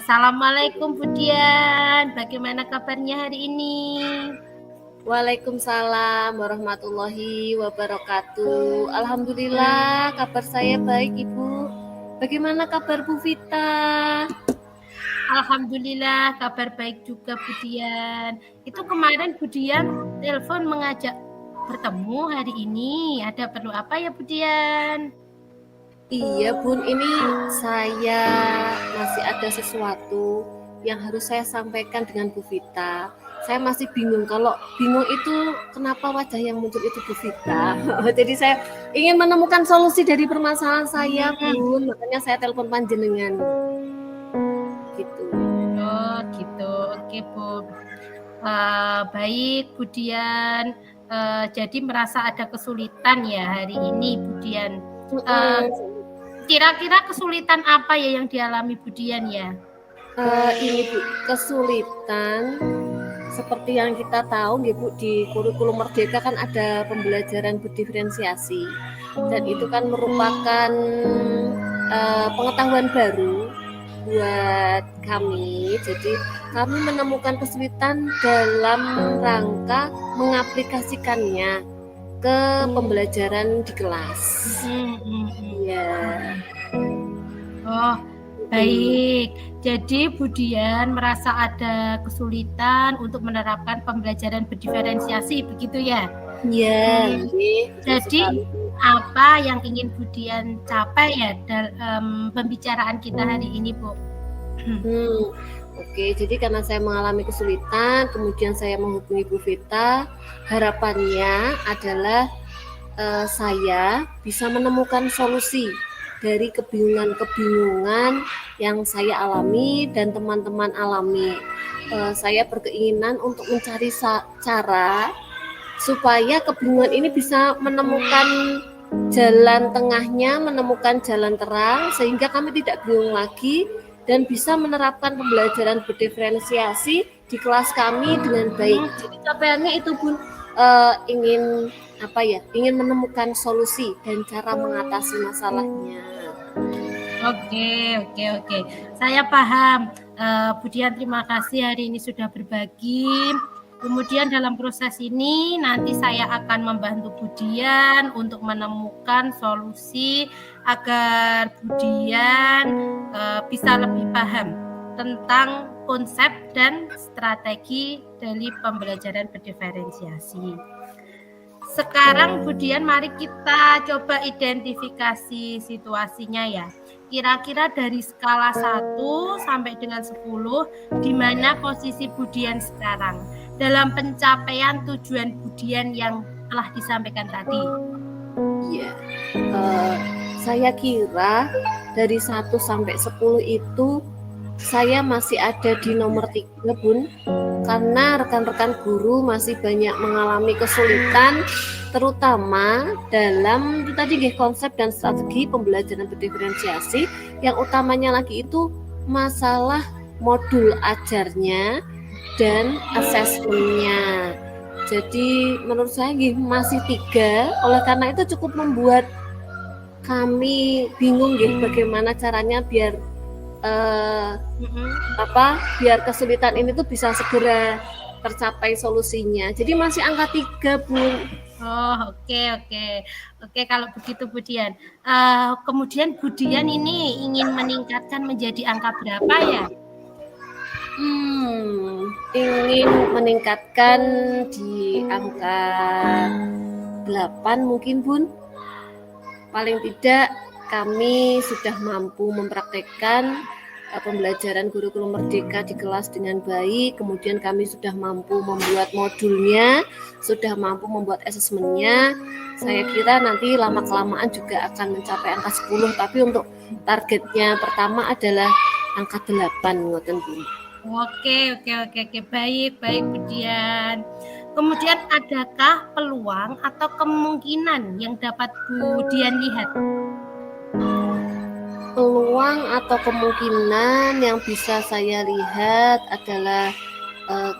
Assalamualaikum Bu Dian, bagaimana kabarnya hari ini? Waalaikumsalam warahmatullahi wabarakatuh. Alhamdulillah kabar saya baik Ibu. Bagaimana kabar Bu Vita? Alhamdulillah kabar baik juga Bu Dian. Itu kemarin Bu Dian telepon mengajak bertemu hari ini. Ada perlu apa ya Bu Dian? Iya Bun, ini saya masih ada sesuatu yang harus saya sampaikan dengan Bu Vita. Saya masih bingung, kalau bingung itu kenapa wajah yang muncul itu Bu Vita. Jadi saya ingin menemukan solusi dari permasalahan saya Bun, makanya saya telepon panjenengan. Gitu. Oh gitu, oke Bu. Baik Bu Dian, jadi merasa ada kesulitan ya hari ini Bu Dian. Kira-kira kesulitan apa ya yang dialami Bu Dian ya? Ini Bu, kesulitan seperti yang kita tahu Bu, di kurikulum Merdeka kan ada pembelajaran berdiferensiasi, dan itu kan merupakan pengetahuan baru buat kami. Jadi kami menemukan kesulitan dalam rangka mengaplikasikannya ke pembelajaran di kelas. Iya. Oh, baik. Jadi Bu Dian merasa ada kesulitan untuk menerapkan pembelajaran berdiferensiasi, begitu ya? Iya. Jadi apa yang ingin Bu Dian capai ya dalam pembicaraan kita hari ini, Bu? Oke, jadi karena saya mengalami kesulitan, kemudian saya menghubungi Bu Vita, harapannya adalah saya bisa menemukan solusi dari kebingungan-kebingungan yang saya alami dan teman-teman alami. Saya berkeinginan untuk mencari cara supaya kebingungan ini bisa menemukan jalan tengahnya, menemukan jalan terang, sehingga kami tidak bingung lagi dan bisa menerapkan pembelajaran berdiferensiasi di kelas kami dengan baik. Jadi capaiannya itu Bun, ingin menemukan solusi dan cara mengatasi masalahnya. Oke. Saya paham. Bu Dian, terima kasih hari ini sudah berbagi. Kemudian dalam proses ini nanti saya akan membantu Bu Dian untuk menemukan solusi agar Bu Dian bisa lebih paham tentang konsep dan strategi dari pembelajaran berdiferensiasi. Sekarang Bu Dian, mari kita coba identifikasi situasinya ya. Kira-kira dari skala 1 sampai dengan 10, di mana posisi Bu Dian sekarang dalam pencapaian tujuan Bu Dian yang telah disampaikan tadi? Iya, saya kira dari 1 sampai 10 itu saya masih ada di nomor 3 Bun, karena rekan-rekan guru masih banyak mengalami kesulitan, terutama dalam itu tadi konsep dan strategi pembelajaran berdiferensiasi. Yang utamanya lagi itu masalah modul ajarnya dan asesmennya. Jadi menurut saya masih 3, oleh karena itu cukup membuat kami bingung bagaimana caranya biar biar kesulitan ini tuh bisa segera tercapai solusinya. Jadi masih angka 3 Bun. Oh, oke. Kalau begitu Bu Dian, kemudian Bu Dian ini ingin meningkatkan menjadi angka berapa ya? Ingin meningkatkan di angka 8 mungkin Bun. Paling tidak kami sudah mampu mempraktekkan pembelajaran kurikulum Merdeka di kelas dengan baik, kemudian kami sudah mampu membuat modulnya, sudah mampu membuat asesmennya. Saya kira nanti lama-kelamaan juga akan mencapai angka 10, tapi untuk targetnya pertama adalah angka 8 ngoten Bu. Oke. Baik Bu Dian. Kemudian adakah peluang atau kemungkinan yang dapat Bu Dian lihat? Peluang atau kemungkinan yang bisa saya lihat adalah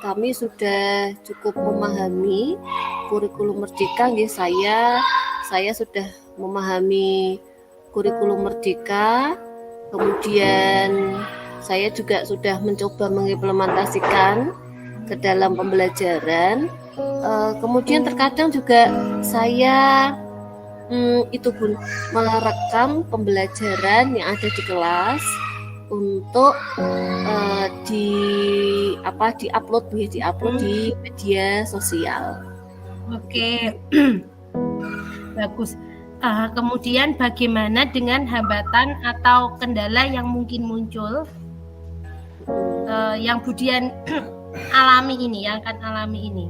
kami sudah cukup memahami kurikulum Merdeka. Saya sudah memahami kurikulum Merdeka, kemudian saya juga sudah mencoba mengimplementasikan ke dalam pembelajaran. Kemudian terkadang juga saya itu Bun, merekam pembelajaran yang ada di kelas untuk diupload di media sosial. Oke, bagus. Kemudian bagaimana dengan hambatan atau kendala yang mungkin muncul yang Bu Dian alami ini, yang akan alami ini?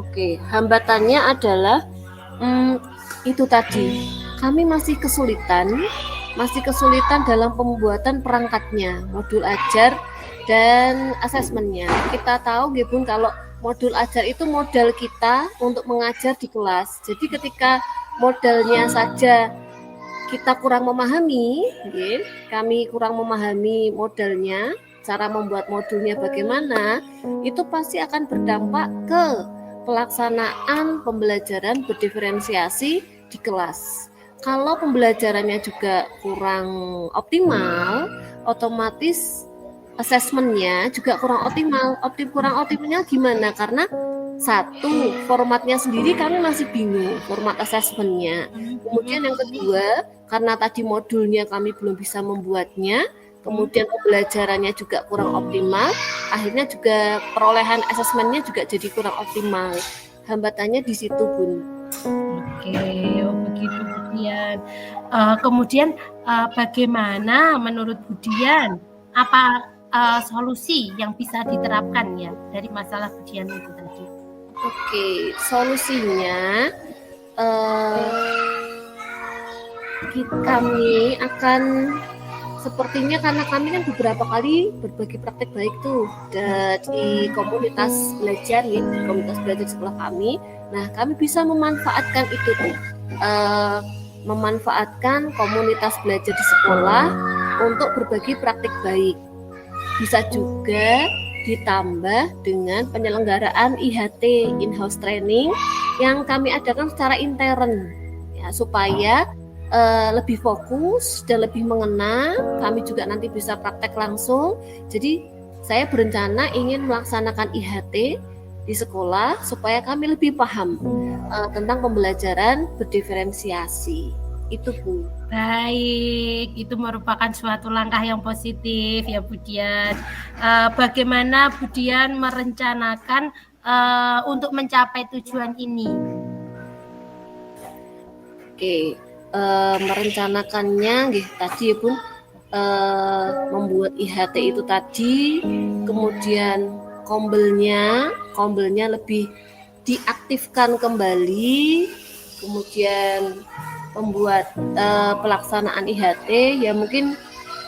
Oke, hambatannya adalah itu tadi, kami masih kesulitan dalam pembuatan perangkatnya, modul ajar dan asesmennya. Kita tahu Bun, kalau modul ajar itu modal kita untuk mengajar di kelas. Jadi ketika modalnya saja kita kurang memahami, kami kurang memahami modalnya, cara membuat modulnya bagaimana, itu pasti akan berdampak ke pelaksanaan pembelajaran berdiferensiasi di kelas. Kalau pembelajarannya juga kurang optimal, otomatis asesmennya juga kurang optimal. Kurang optimalnya gimana? Karena satu, formatnya sendiri kami masih bingung, format asesmennya. Kemudian yang kedua, karena tadi modulnya kami belum bisa membuatnya, kemudian pembelajarannya juga kurang optimal, akhirnya juga perolehan asesmennya juga jadi kurang optimal. Hambatannya di situ Bun. Oke, begitu Bu Dian. Kemudian bagaimana menurut Bu Dian, apa solusi yang bisa diterapkan ya dari masalah Bu Dian itu tadi? Oke, solusinya kami akan sepertinya, karena kami kan beberapa kali berbagi praktek baik tuh di komunitas belajar di komunitas belajar sekolah kami. Nah, kami bisa memanfaatkan itu tuh, memanfaatkan komunitas belajar di sekolah untuk berbagi praktek baik. Bisa juga ditambah dengan penyelenggaraan IHT, in-house training, yang kami adakan secara intern ya, supaya lebih fokus dan lebih mengena. Kami juga nanti bisa praktek langsung. Jadi saya berencana ingin melaksanakan IHT di sekolah supaya kami lebih paham tentang pembelajaran berdiferensiasi. Itu Bu. Baik, itu merupakan suatu langkah yang positif ya Bu Dian. Bagaimana Bu Dian merencanakan untuk mencapai tujuan ini? Oke, merencanakannya tadi ya Bun, membuat IHT itu tadi, kemudian kombelnya lebih diaktifkan kembali, kemudian membuat pelaksanaan IHT ya mungkin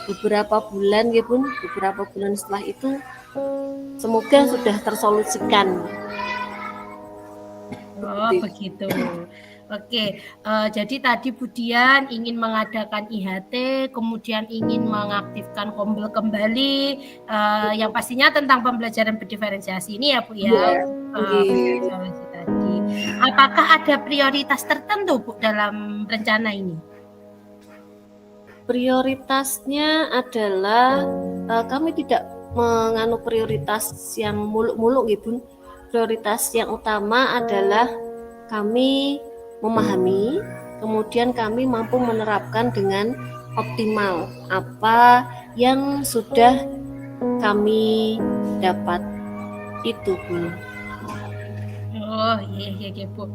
beberapa bulan ya Bun, beberapa bulan setelah itu semoga sudah tersolusikan. Oh begitu. Oke, jadi tadi Bu Dian ingin mengadakan IHT, kemudian ingin mengaktifkan kombel kembali, yang pastinya tentang pembelajaran berdiferensiasi ini ya Bu ya. Tadi. Apakah ada prioritas tertentu Bu dalam rencana ini? Prioritasnya adalah kami tidak menganut prioritas yang muluk-muluk gitu. Prioritas yang utama adalah kami memahami, kemudian kami mampu menerapkan dengan optimal apa yang sudah kami dapat. Itu Bu. Oh iya Bu.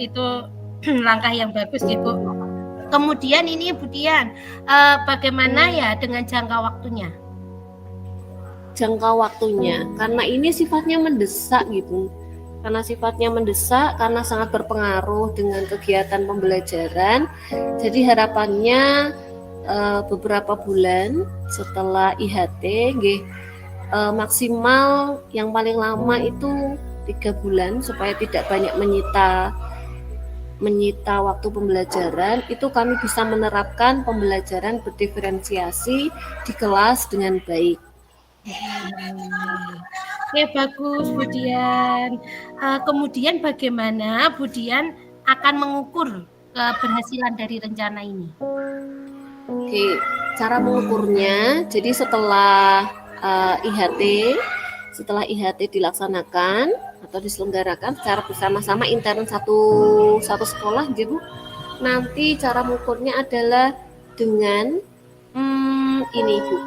Itu langkah yang bagus ya Bu. Kemudian ini Bu Dian, bagaimana ya dengan jangka waktunya? Jangka waktunya, karena ini sifatnya mendesak gitu. Karena sifatnya mendesak, karena sangat berpengaruh dengan kegiatan pembelajaran. Jadi harapannya beberapa bulan setelah IHT, maksimal yang paling lama itu 3 bulan supaya tidak banyak menyita waktu pembelajaran, itu kami bisa menerapkan pembelajaran berdiferensiasi di kelas dengan baik. Oke, bagus Bu Dian. Kemudian bagaimana Bu Dian akan mengukur keberhasilan dari rencana ini? Oke, cara mengukurnya, jadi setelah IHT dilaksanakan atau diselenggarakan secara bersama-sama intern satu sekolah, gitu. Nanti cara mengukurnya adalah dengan ini Bu,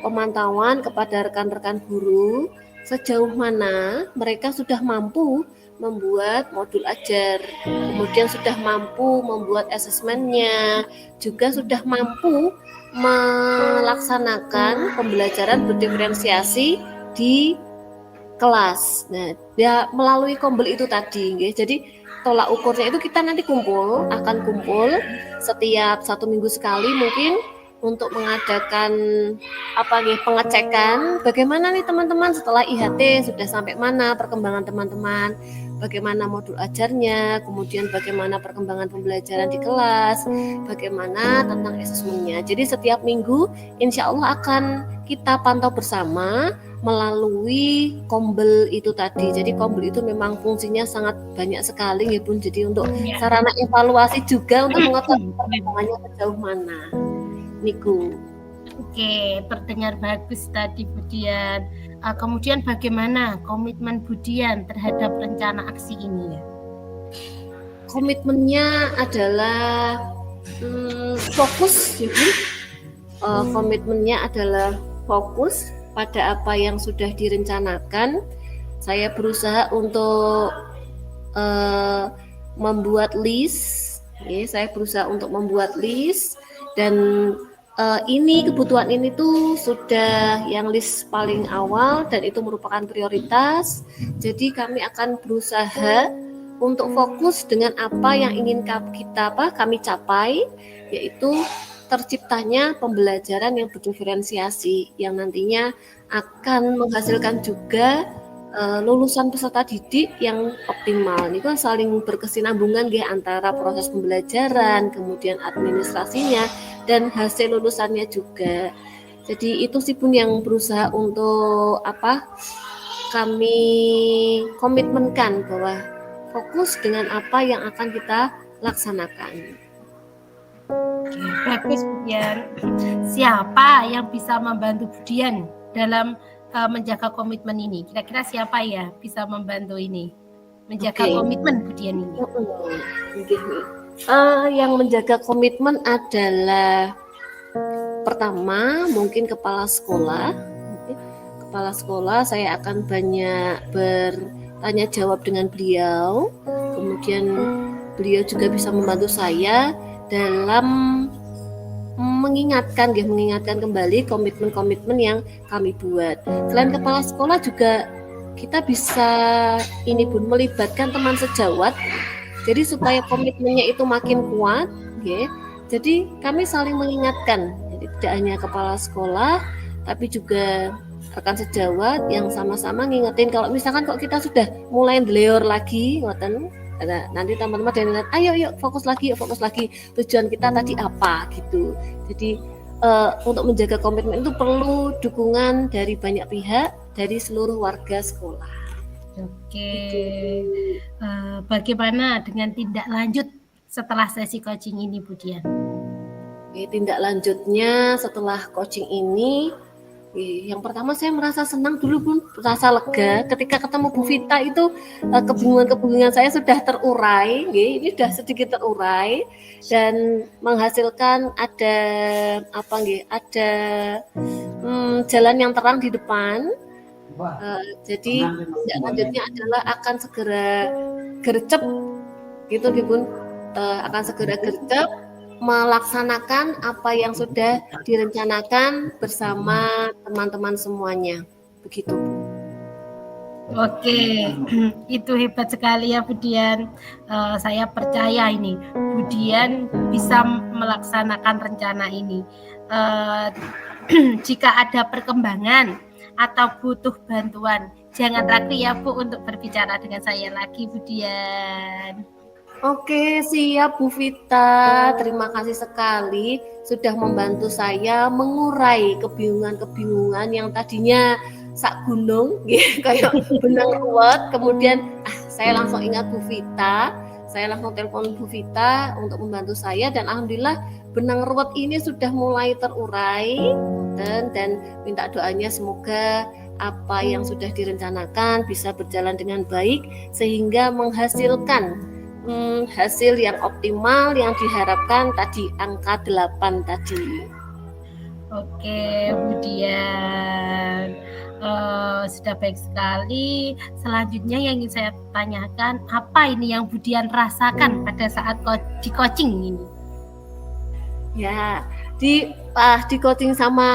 pemantauan kepada rekan-rekan guru sejauh mana mereka sudah mampu membuat modul ajar, kemudian sudah mampu membuat asesmennya, juga sudah mampu melaksanakan pembelajaran berdiferensiasi di kelas. Nah, ya melalui kombel itu tadi, jadi tolak ukurnya itu kita nanti akan kumpul setiap 1 minggu sekali mungkin untuk mengadakan pengecekan bagaimana nih teman-teman setelah IHT sudah sampai mana perkembangan teman-teman, bagaimana modul ajarnya, kemudian bagaimana perkembangan pembelajaran di kelas, bagaimana tentang asesmennya. Jadi setiap minggu insya Allah akan kita pantau bersama melalui kombel itu tadi. Jadi kombel itu memang fungsinya sangat banyak sekali ya Bun. Jadi untuk sarana evaluasi juga untuk mengetahui perkembangannya sejauh mana. Niku. Oke, terdengar bagus tadi Bu Dian. Kemudian bagaimana komitmen Bu Dian terhadap rencana aksi ini ya? Komitmennya adalah fokus ya Bu. Komitmennya adalah fokus pada apa yang sudah direncanakan. Saya berusaha untuk membuat list. Saya berusaha untuk membuat list dan kebutuhan ini tuh sudah yang list paling awal dan itu merupakan prioritas. Jadi kami akan berusaha untuk fokus dengan apa yang ingin kami capai, yaitu terciptanya pembelajaran yang berdiferensiasi yang nantinya akan menghasilkan juga lulusan peserta didik yang optimal. Ini kan saling berkesinambungan antara proses pembelajaran, kemudian administrasinya dan hasil lulusannya juga. Jadi itu sih Bun yang berusaha untuk kami komitmenkan bahwa fokus dengan apa yang akan kita laksanakan. Bagus Bu Dian. Siapa yang bisa membantu Bu Dian dalam menjaga komitmen ini? Kira-kira siapa ya bisa membantu ini menjaga komitmen Bu Dian ini? Yang menjaga komitmen adalah pertama mungkin kepala sekolah. Kepala sekolah saya akan banyak bertanya jawab dengan beliau. Kemudian beliau juga bisa membantu saya dalam mengingatkan kembali komitmen-komitmen yang kami buat. Selain kepala sekolah juga kita bisa melibatkan teman sejawat. Jadi supaya komitmennya itu makin kuat, jadi kami saling mengingatkan. Jadi tidak hanya kepala sekolah, tapi juga rekan sejawat yang sama-sama ngingetin kalau misalkan kok kita sudah mulai deleor lagi, nanti teman-teman dan ayo fokus lagi, tujuan kita tadi apa gitu. Jadi untuk menjaga komitmen itu perlu dukungan dari banyak pihak, dari seluruh warga sekolah. Oke, bagaimana dengan tindak lanjut setelah sesi coaching ini Bu Dian? Tindak lanjutnya setelah coaching ini, yang pertama saya merasa senang dulu Bun, merasa lega ketika ketemu Bu Vita itu kebingungan saya sudah terurai, ini sudah sedikit terurai dan menghasilkan ada jalan yang terang di depan. Jadi tindak lanjutnya adalah akan segera gercep gitu Bun, akan segera gercep melaksanakan apa yang sudah direncanakan bersama teman-teman semuanya. Begitu. Oke, itu hebat sekali ya Bu Dian. Saya percaya ini Bu Dian bisa melaksanakan rencana ini. Jika ada perkembangan atau butuh bantuan, jangan ragu ya Bu untuk berbicara dengan saya lagi, Bu Dian. Oke, siap Bu Vita. Terima kasih sekali sudah membantu saya mengurai kebingungan-kebingungan yang tadinya sak gunung, kayak benang ruwet. Kemudian saya langsung ingat Bu Vita. Saya langsung telepon Bu Vita untuk membantu saya, dan alhamdulillah benang ruwet ini sudah mulai terurai, dan minta doanya semoga apa yang sudah direncanakan bisa berjalan dengan baik sehingga menghasilkan hasil yang optimal yang diharapkan tadi, angka 8 tadi. Oke, Bu Dian. Sudah baik sekali. Selanjutnya yang ingin saya tanyakan, apa ini yang Bu Dian rasakan pada saat di coaching ini? Ya, di coaching sama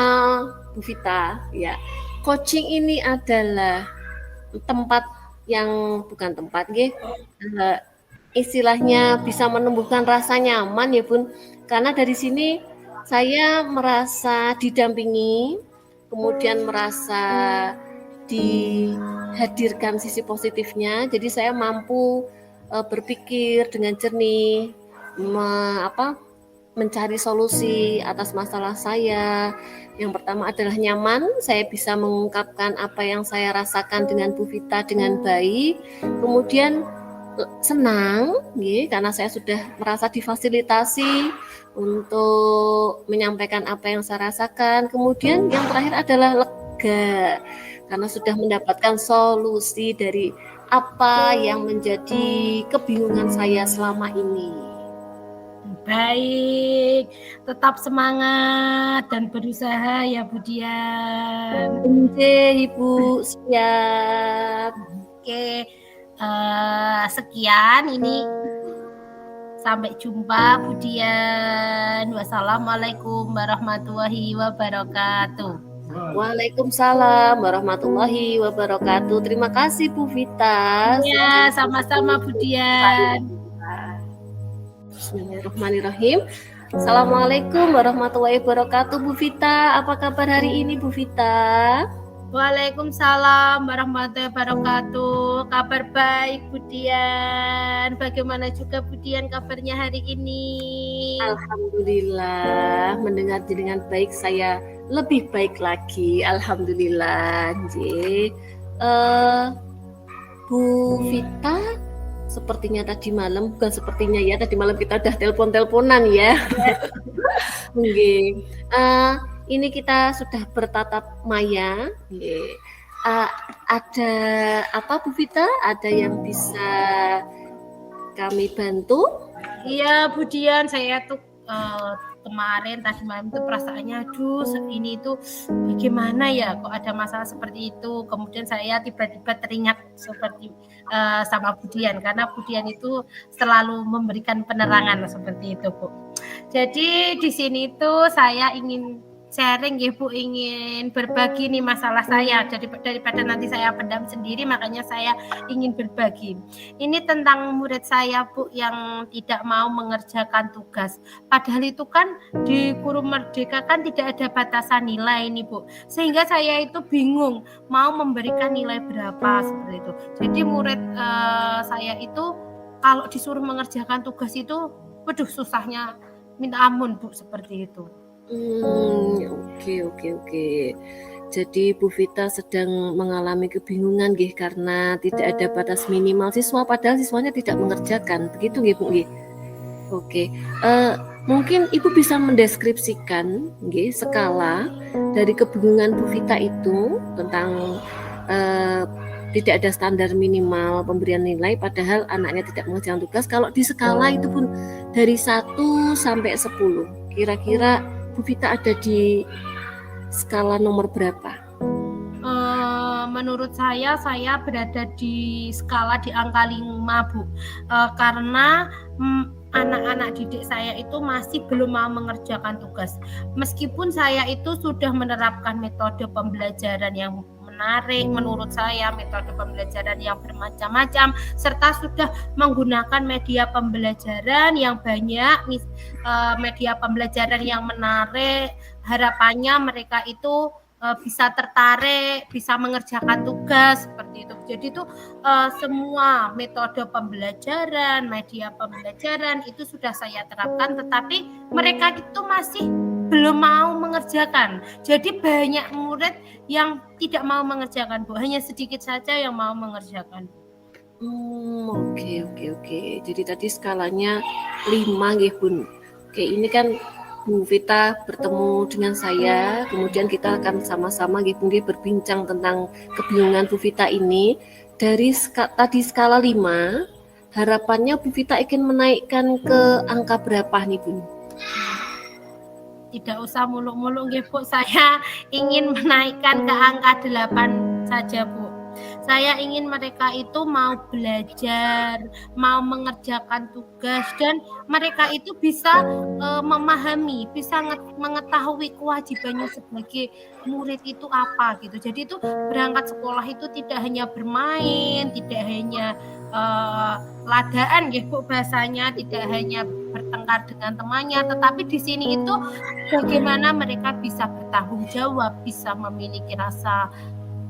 Bu Vita, ya. Coaching ini adalah tempat yang bukan tempat, istilahnya bisa menumbuhkan rasa nyaman ya Bun, karena dari sini saya merasa didampingi, kemudian merasa dihadirkan sisi positifnya, jadi saya mampu berpikir dengan jernih, mencari solusi atas masalah saya. Yang pertama adalah nyaman, saya bisa mengungkapkan apa yang saya rasakan dengan Bu Vita dengan baik, kemudian senang karena saya sudah merasa difasilitasi untuk menyampaikan apa yang saya rasakan. Kemudian yang terakhir adalah lega karena sudah mendapatkan solusi dari apa yang menjadi kebingungan saya selama ini. Baik, tetap semangat dan berusaha ya Bu Dian. Oke, Ibu, siap. Oke, sekian ini. Sampai jumpa Bu Dian. Wassalamualaikum warahmatullahi wabarakatuh. Waalaikumsalam warahmatullahi wabarakatuh. Terima kasih Bu Vita. Ya, sama-sama Bu Dian. Bismillahirrahmanirrahim. Assalamualaikum warahmatullahi wabarakatuh. Bu Vita, apa kabar hari ini Bu Vita? Waalaikumsalam warahmatullahi wabarakatuh. Kabar baik Bu Dian. Bagaimana juga Bu Dian kabarnya hari ini? Alhamdulillah, mendengar dengan baik, saya lebih baik lagi. Alhamdulillah. Bu Vita, sepertinya tadi malam, bukan sepertinya ya, tadi malam kita udah telepon-teleponan ya. Ini kita sudah bertatap maya. Ada apa Bu Vita? Ada yang bisa kami bantu? Iya Bu Dian, saya tuh kemarin tadi malam itu perasaannya aduh ini itu bagaimana ya kok ada masalah seperti itu. Kemudian saya tiba-tiba teringat seperti sama Bu Dian, karena Bu Dian itu selalu memberikan penerangan seperti itu Bu. Jadi di sini tuh saya ingin sharing ya Bu, ingin berbagi nih masalah saya, daripada nanti saya pendam sendiri, makanya saya ingin berbagi. Ini tentang murid saya Bu yang tidak mau mengerjakan tugas, padahal itu kan di Guru Merdeka kan tidak ada batasan nilai nih Bu, sehingga saya itu bingung mau memberikan nilai berapa seperti itu. Jadi murid saya itu kalau disuruh mengerjakan tugas itu waduh susahnya minta ampun Bu, seperti itu. Oke. Jadi Bu Vita sedang mengalami kebingungan karena tidak ada batas minimal siswa, padahal siswanya tidak mengerjakan. Begitu Bu? Oke. Mungkin Ibu bisa mendeskripsikan skala dari kebingungan Bu Vita itu tentang tidak ada standar minimal pemberian nilai padahal anaknya tidak mengerjakan tugas. Kalau di skala itu pun dari 1 sampai 10, kira-kira Bu Vita ada di skala nomor berapa? Menurut saya berada di skala di angka 5 Bu, karena anak-anak didik saya itu masih belum mau mengerjakan tugas. Meskipun saya itu sudah menerapkan metode pembelajaran yang menarik, menurut saya metode pembelajaran yang bermacam-macam, serta sudah menggunakan media pembelajaran yang banyak, media pembelajaran yang menarik. Harapannya mereka itu bisa tertarik, bisa mengerjakan tugas seperti itu. Jadi itu semua metode pembelajaran, media pembelajaran itu sudah saya terapkan, tetapi mereka itu masih belum mau mengerjakan. Jadi banyak murid yang tidak mau mengerjakan, Bu. Hanya sedikit saja yang mau mengerjakan. Oke. Jadi tadi skalanya 5 nggih, Bun. Oke, ini kan Bu Vita bertemu dengan saya, kemudian kita akan sama-sama nggih Bu nggih berbincang tentang kebingungan Bu Vita ini. Dari tadi skala 5, harapannya Bu Vita ingin menaikkan ke angka berapa nih, Bun? Tidak usah muluk-muluk nggih Bu, saya ingin menaikkan ke angka 8 saja Bu. Saya ingin mereka itu mau belajar, mau mengerjakan tugas, dan mereka itu bisa memahami, bisa mengetahui kewajibannya sebagai murid itu apa gitu. Jadi itu berangkat sekolah itu tidak hanya bermain, tidak hanya ladaan gitu bahasanya, tidak hanya bertengkar dengan temannya, tetapi di sini itu bagaimana mereka bisa bertanggung jawab, bisa memiliki rasa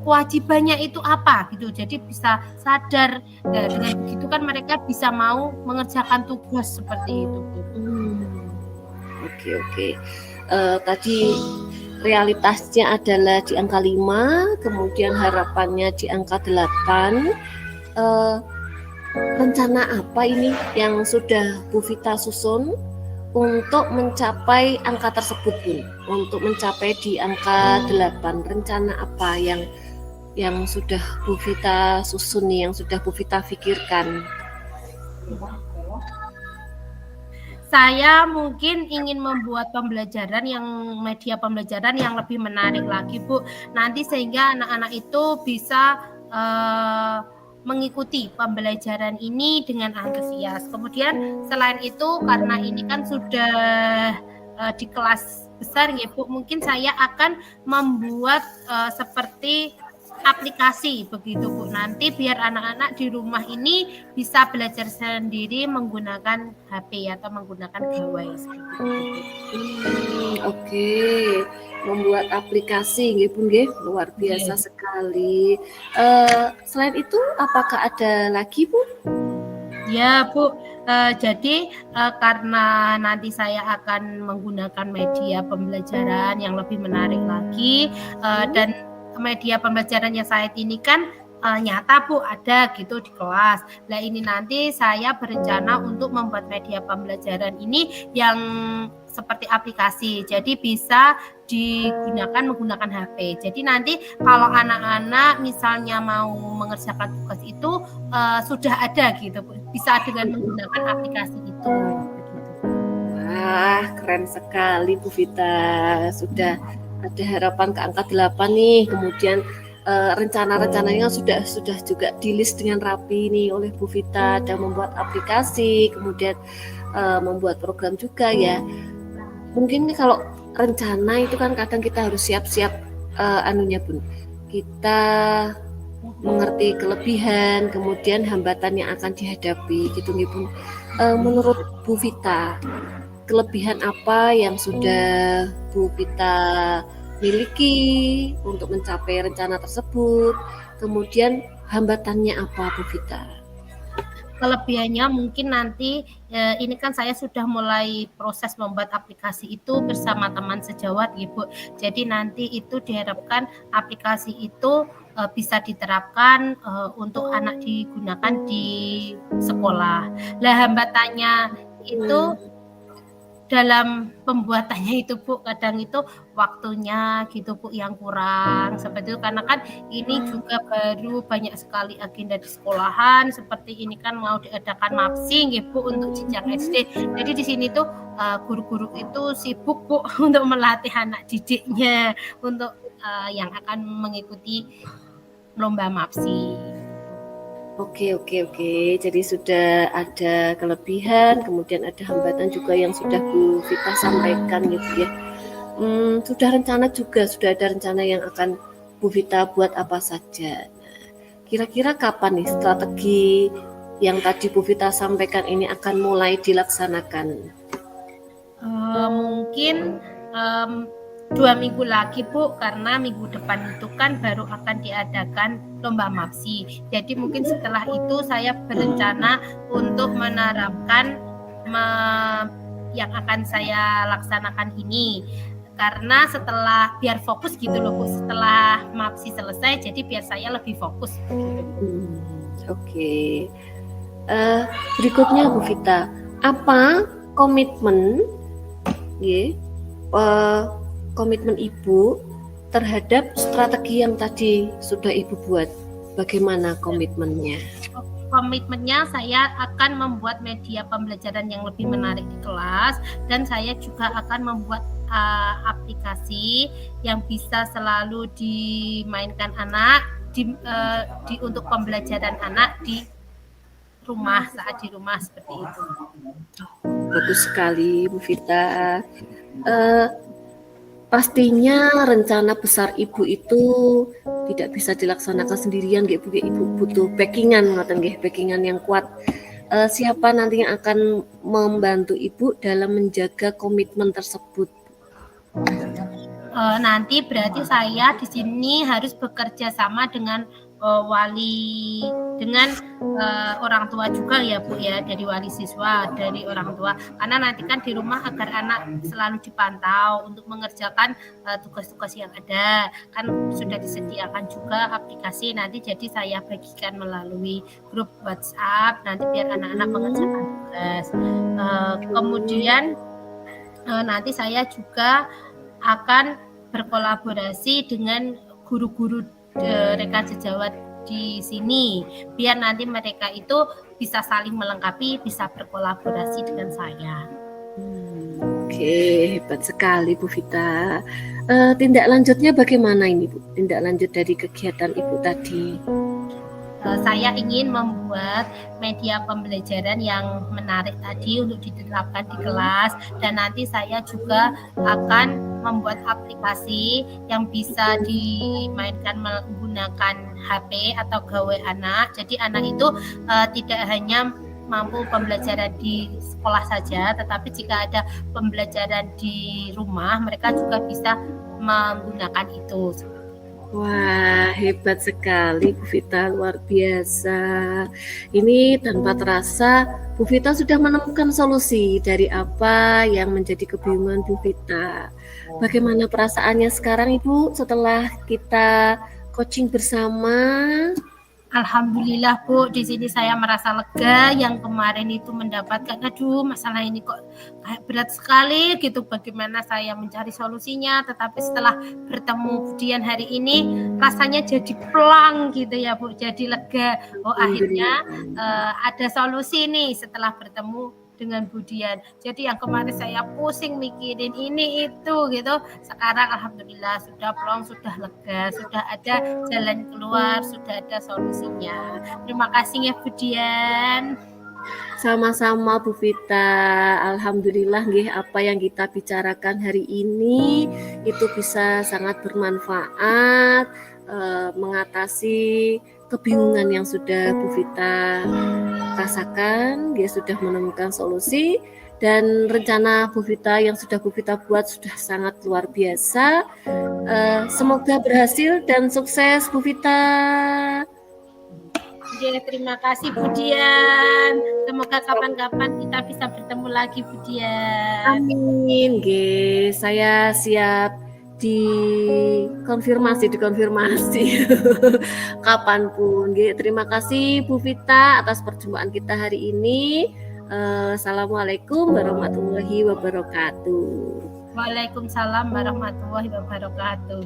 kewajibannya itu apa gitu. Jadi bisa sadar, dengan begitu kan mereka bisa mau mengerjakan tugas seperti itu. Oke. Tadi realitasnya adalah di angka 5, kemudian harapannya di angka 8. Rencana apa ini yang sudah Bu Vita susun untuk mencapai angka tersebut, Bun? Untuk mencapai di angka 8, rencana apa yang sudah Bu Vita susun nih, yang sudah Bu Vita pikirkan? Saya mungkin ingin membuat pembelajaran media pembelajaran yang lebih menarik lagi, Bu. Nanti sehingga anak-anak itu bisa mengikuti pembelajaran ini dengan antusias. Kemudian selain itu, karena ini kan sudah di kelas besar ya Bu, mungkin saya akan membuat seperti aplikasi begitu Bu. Nanti biar anak-anak di rumah ini bisa belajar sendiri menggunakan HP atau menggunakan gawai seperti itu. Oke. Membuat aplikasi nggih Bu nggih, luar biasa sekali. Selain itu apakah ada lagi Bu? Ya Bu, jadi karena nanti saya akan menggunakan media pembelajaran yang lebih menarik lagi, dan media pembelajaran yang saat ini kan nyata Bu ada gitu di kelas. Nah ini nanti saya berencana untuk membuat media pembelajaran ini yang seperti aplikasi, jadi bisa digunakan menggunakan HP. Jadi nanti kalau anak-anak misalnya mau mengerjakan tugas itu sudah ada gitu, bisa dengan menggunakan aplikasi itu. Wah, keren sekali Bu Vita. Sudah ada harapan ke angka 8 nih. Kemudian rencana-rencananya sudah juga di-list dengan rapi nih oleh Bu Vita, dan membuat aplikasi, kemudian membuat program juga ya. Mungkin nih kalau rencana itu kan kadang kita harus siap-siap anunya Bun. Kita mengerti kelebihan, kemudian hambatan yang akan dihadapi gitu nih Bun. Menurut Bu Vita, kelebihan apa yang sudah Bu Vita miliki untuk mencapai rencana tersebut? Kemudian hambatannya apa Bu Vita? Kelebihannya mungkin nanti ini kan saya sudah mulai proses membuat aplikasi itu bersama teman sejawat Ibu. Jadi nanti itu diharapkan aplikasi itu bisa diterapkan untuk anak digunakan di sekolah. Lah hambatannya itu dalam pembuatannya itu Bu, kadang itu waktunya gitu Bu yang kurang seperti itu, karena kan ini juga baru banyak sekali agenda di sekolahan, seperti ini kan mau diadakan MAPSI gitu Bu untuk jenjang SD. Jadi di sini tuh guru-guru itu sibuk Bu untuk melatih anak didiknya untuk yang akan mengikuti lomba MAPSI. Oke. Jadi sudah ada kelebihan, kemudian ada hambatan juga yang sudah Bu Vita sampaikan gitu ya. Sudah ada rencana yang akan Bu Vita buat apa saja. Nah, kira-kira kapan nih strategi yang tadi Bu Vita sampaikan ini akan mulai dilaksanakan? Mungkin 2 minggu lagi Bu, karena minggu depan itu kan baru akan diadakan lomba MAPSI. Jadi mungkin setelah itu saya berencana untuk menerapkan yang akan saya laksanakan ini. Karena setelah biar fokus gitu loh Bu, setelah MAPSI selesai, jadi biar saya lebih fokus. Oke. Berikutnya Bu Vita, apa komitmen komitmen Ibu terhadap strategi yang tadi sudah Ibu buat? Bagaimana komitmennya? Komitmennya saya akan membuat media pembelajaran yang lebih menarik di kelas, dan saya juga akan membuat aplikasi yang bisa selalu dimainkan anak untuk pembelajaran anak di rumah, saat di rumah seperti itu. Bagus sekali Bu Vita. Pastinya rencana besar Ibu itu tidak bisa dilaksanakan sendirian, Ibu butuh backingan, backingan yang kuat. Siapa nanti yang akan membantu Ibu dalam menjaga komitmen tersebut? Nanti berarti saya di sini harus bekerja sama dengan wali, dengan orang tua juga ya Bu ya, dari wali siswa, dari orang tua, karena nanti kan di rumah agar anak selalu dipantau untuk mengerjakan tugas-tugas yang ada, kan sudah disediakan juga aplikasi nanti, jadi saya bagikan melalui grup WhatsApp nanti biar anak-anak mengerjakan tugas. Kemudian nanti saya juga akan berkolaborasi dengan guru-guru rekan sejawat di sini, biar nanti mereka itu bisa saling melengkapi, bisa berkolaborasi dengan saya. Oke, hebat sekali Bu Vita. Tindak lanjutnya bagaimana ini Bu? Tindak lanjut dari kegiatan Ibu tadi? Saya ingin membuat media pembelajaran yang menarik tadi untuk diterapkan di kelas, dan nanti saya juga akan membuat aplikasi yang bisa dimainkan menggunakan HP atau gawai anak. Jadi anak itu tidak hanya mampu pembelajaran di sekolah saja, tetapi jika ada pembelajaran di rumah, mereka juga bisa menggunakan itu. Wah, hebat sekali Bu Vita, luar biasa. Ini tanpa terasa Bu Vita sudah menemukan solusi dari apa yang menjadi kebingungan Bu Vita. Bagaimana perasaannya sekarang Ibu setelah kita coaching bersama? Alhamdulillah Bu, di sini saya merasa lega. Yang kemarin itu mendapatkan, aduh masalah ini kok kayak berat sekali gitu, bagaimana saya mencari solusinya. Tetapi setelah bertemu Bu Dian hari ini, rasanya jadi pelang gitu ya Bu, jadi lega. Oh akhirnya ada solusi nih setelah bertemu dengan Bu Dian. Jadi yang kemarin saya pusing mikirin ini itu gitu, sekarang alhamdulillah sudah plong, sudah lega, sudah ada jalan keluar, sudah ada solusinya. Terima kasih ya Bu Dian. Sama-sama Bu Vita. Alhamdulillah nggih, apa yang kita bicarakan hari ini itu bisa sangat bermanfaat, mengatasi kebingungan yang sudah Bu Vita rasakan. Dia sudah menemukan solusi, dan rencana Bu Vita yang sudah Bu Vita buat sudah sangat luar biasa. Semoga berhasil dan sukses Bu Vita. Terima kasih Bu Dian. Semoga kapan-kapan kita bisa bertemu lagi Bu Dian. Amin. Saya siap dikonfirmasi kapanpun. Terima kasih Bu Vita atas perjumpaan kita hari ini. Assalamualaikum warahmatullahi wabarakatuh. Waalaikumsalam warahmatullahi wabarakatuh.